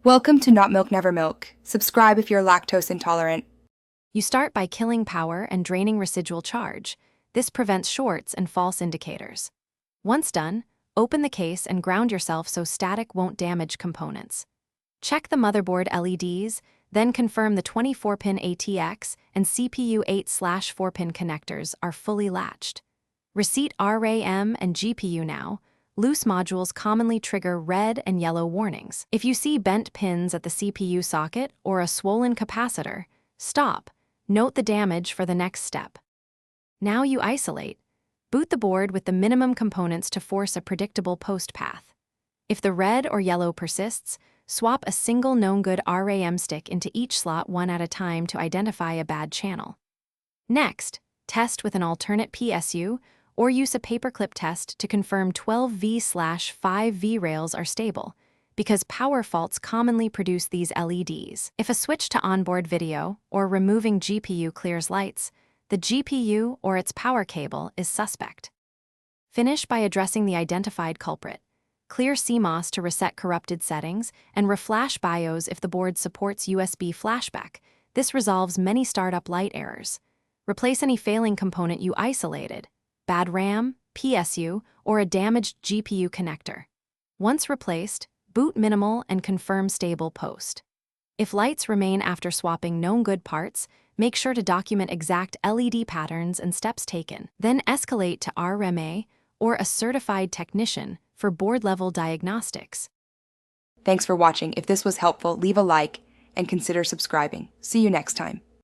Welcome to Not Milk Never Milk. Subscribe if you're lactose intolerant. You start by killing power and draining residual charge. This prevents shorts and false indicators. Once done, open the case and ground yourself so static won't damage components. Check the motherboard LEDs, then confirm the 24-pin ATX and CPU 8/4-pin connectors are fully latched. Reset RAM and GPU now. Loose modules commonly trigger red and yellow warnings. If you see bent pins at the CPU socket or a swollen capacitor, stop. Note the damage for the next step. Now you isolate. Boot the board with the minimum components to force a predictable post path. If the red or yellow persists, swap a single known good RAM stick into each slot one at a time to identify a bad channel. Next, test with an alternate PSU or use a paperclip test to confirm 12V/5V rails are stable, because power faults commonly produce these LEDs. If a switch to onboard video or removing GPU clears lights, the GPU or its power cable is suspect. Finish by addressing the identified culprit. Clear CMOS to reset corrupted settings, and reflash BIOS if the board supports USB flashback. This resolves many startup light errors. Replace any failing component you isolated, bad RAM, PSU, or a damaged GPU connector. Once replaced, boot minimal and confirm stable post. If lights remain after swapping known good parts, make sure to document exact LED patterns and steps taken. Then escalate to RMA or a certified technician for board-level diagnostics. Thanks for watching. If this was helpful, leave a like and consider subscribing. See you next time.